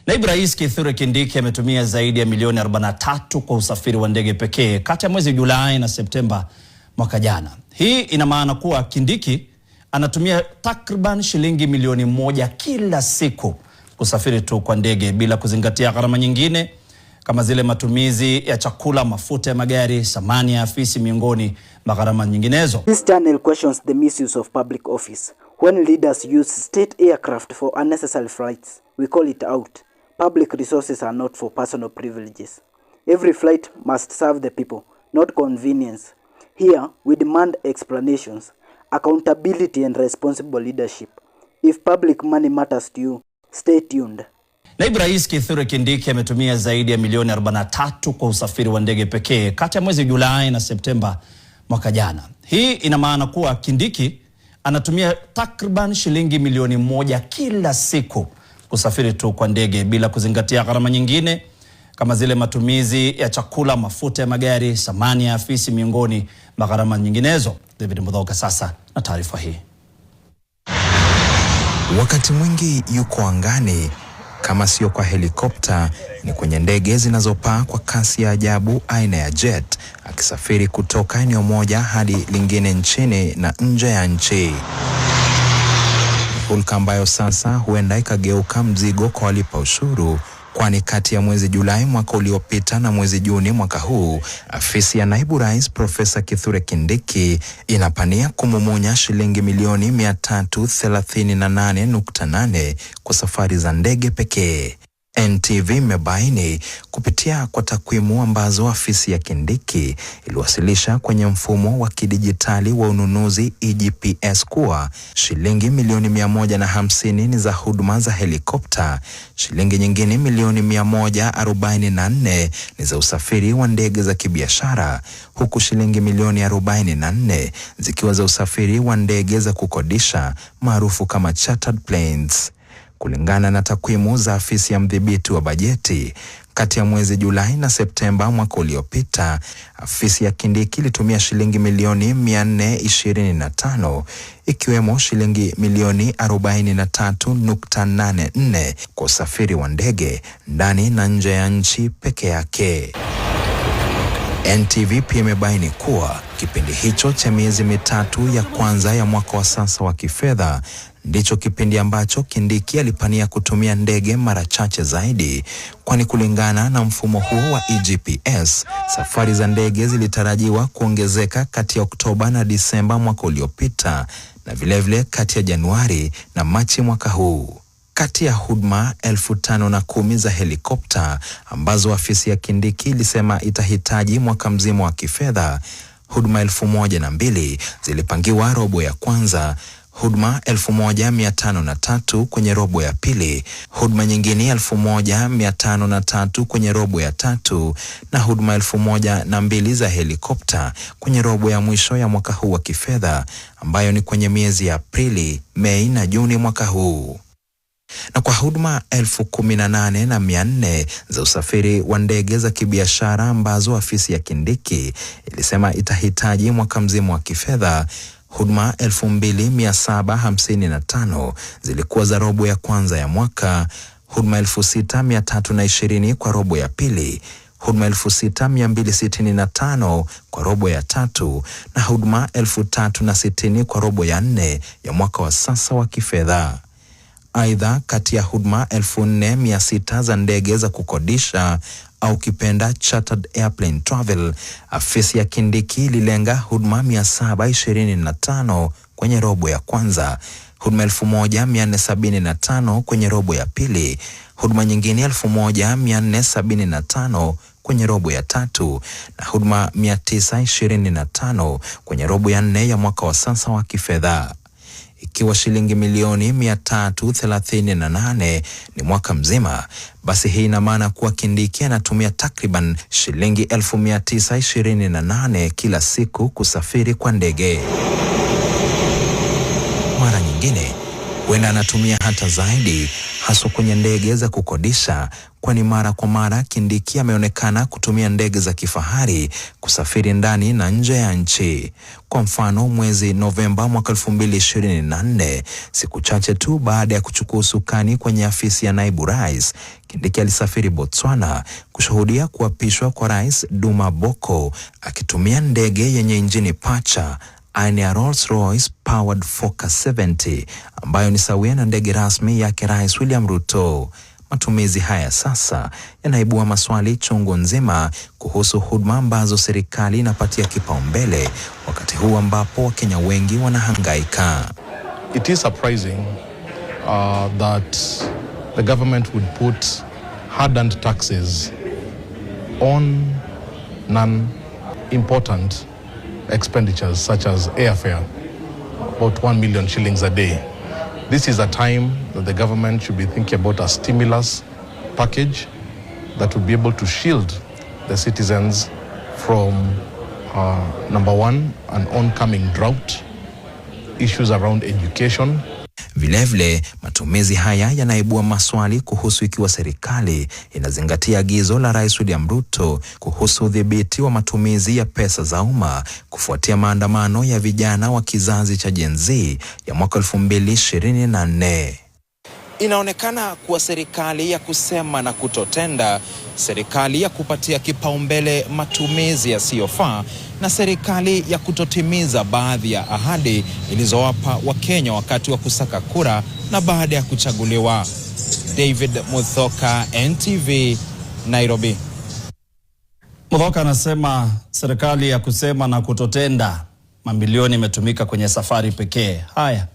Naibu Rais Kithure Kindiki ametumia zaidi ya milioni 43 kwa usafiri wa ndege pekee kati ya mwezi Julai na Septemba mwaka jana. Hii ina maana kuwa Kindiki anatumia takriban shilingi milioni 1 kila siku kusafiri tu kwa ndege bila kuzingatia gharama nyingine kama zile matumizi ya chakula, mafuta ya magari, samani ya afisi miongoni mwa gharama nyinginezo. This channel questions the misuse of public office. When leaders use state aircraft for unnecessary flights, we call it out. Public resources are not for personal privileges. Every flight must serve the people, not convenience. Here, we demand explanations, accountability and responsible leadership. If public money matters to you, stay tuned. Naibu Rais Kithure Kindiki ametumia zaidi ya milioni 43 kwa usafiri wa ndege pekee kati ya mwezi Julai na Septemba mwaka jana. Hii ina maana kuwa Kindiki anatumia takriban shilingi milioni 1 kila siku kusafiri tu kwa ndege bila kuzingatia gharama nyingine kama zile matumizi ya chakula, mafuta ya magari, samani ya afisi miongoni mwa gharama nyinginezo. David Mudhoka sasa na taarifa hii. Wakati mwingi yuko angani, kama sio kwa helikopta ni kwenye ndege zinazopaa kwa kasi ya ajabu aina ya jet, akisafiri kutoka eneo moja hadi lingine nchini na nje ya nchi. Hulka ambayo sasa huenda ikageuka mzigo kwa walipa ushuru, kwani kati ya mwezi Julai mwaka uliopita na mwezi Juni mwaka huu, afisi ya Naibu Rais Profesa Kithure Kindiki inapania kumumunya shilingi milioni 338.8 kwa safari za ndege pekee. NTV imebaini kupitia kwa takwimu ambazo afisi ya Kindiki iliwasilisha kwenye mfumo wa kidijitali wa ununuzi EGPS kuwa shilingi milioni 150 ni za huduma za helikopta, shilingi nyingine milioni 144 ni za usafiri wa ndege za kibiashara, huku shilingi milioni 44 zikiwa za usafiri wa ndege za kukodisha maarufu kama chartered planes. Kulingana na takwimu za afisi ya mdhibiti wa bajeti, kati ya mwezi Julai na Septemba mwaka uliopita, afisi ya Kindiki ilitumia shilingi milioni 425, ikiwemo shilingi milioni 43.84 kwa usafiri wa ndege ndani na nje ya nchi peke yake. NTV pia imebaini kuwa kipindi hicho cha miezi mitatu ya kwanza ya mwaka wa sasa wa kifedha ndicho kipindi ambacho Kindiki alipania kutumia ndege mara chache zaidi, kwani kulingana na mfumo huo wa EGPS, safari za ndege zilitarajiwa kuongezeka kati ya Oktoba na Disemba mwaka uliopita na vilevile kati ya Januari na Machi mwaka huu. Kati ya huduma 5,010 za helikopta ambazo afisi ya Kindiki ilisema itahitaji mwaka mzima wa kifedha, huduma 1,002 zilipangiwa robo ya kwanza, huduma 1,503 kwenye robo ya pili, huduma nyingine 1,503 kwenye robo ya tatu na huduma 1,002 za helikopta kwenye robo ya mwisho ya mwaka huu wa kifedha, ambayo ni kwenye miezi ya Aprili, Mei na Juni mwaka huu. Na kwa huduma 18,400 za usafiri wa ndege za kibiashara ambazo afisi ya Kindiki ilisema itahitaji mwaka mzima wa kifedha, huduma 2,755 zilikuwa za robo ya kwanza ya mwaka, huduma 6,320 kwa robo ya pili, huduma 6,265 kwa robo ya tatu na huduma 3,060 kwa robo ya 4 ya mwaka wa sasa wa kifedha. Aidha, kati ya huduma 4,600 za ndege za kukodisha au kipenda chartered airplane travel, afisi ya Kindiki ililenga huduma 725 kwenye robo ya kwanza, huduma 1,475 kwenye robo ya pili, huduma nyingine 1,475 kwenye robo ya tatu na huduma 925 kwenye robo ya 4 ya mwaka wa sasa wa kifedha. Ikiwa shilingi milioni 338 ni mwaka mzima, basi hii ina maana kuwa Kindiki anatumia takriban shilingi 928 kila siku kusafiri kwa ndege. Mara nyingine huenda anatumia hata zaidi, haswa kwenye ndege za kukodisha, kwani mara kwa mara Kindiki ameonekana kutumia ndege za kifahari kusafiri ndani na nje ya nchi. Kwa mfano, mwezi Novemba mwaka 2024, siku chache tu baada ya kuchukua usukani kwenye afisi ya naibu rais, Kindiki alisafiri Botswana kushuhudia kuapishwa kwa Rais Duma Boko akitumia ndege yenye injini pacha aina ya Rolls-Royce Powered Fokker 70 ambayo ni sawia na ndege rasmi yake Rais William Ruto. Matumizi haya sasa yanaibua maswali chungu nzima kuhusu huduma ambazo serikali inapatia kipaumbele wakati huu ambapo Wakenya wengi wanahangaika. It is surprising that the government would put hard-earned taxes on non-important expenditures such as airfare, about 1 million shillings a day. This is a time that the government should be thinking about a stimulus package that would be able to shield the citizens from, number one, an oncoming drought, issues around education. Vilevile, matumizi haya yanaibua maswali kuhusu ikiwa serikali inazingatia agizo la Rais William Ruto kuhusu udhibiti wa matumizi ya pesa za umma kufuatia maandamano ya vijana wa kizazi cha Gen Z ya mwaka 2024. Inaonekana kuwa serikali ya kusema na kutotenda, serikali ya kupatia kipaumbele matumizi yasiyofaa na serikali ya kutotimiza baadhi ya ahadi ilizowapa Wakenya wakati wa kusaka kura na baada ya kuchaguliwa. David Muthoka, NTV, Nairobi. Muthoka anasema serikali ya kusema na kutotenda, mamilioni imetumika kwenye safari pekee. Haya.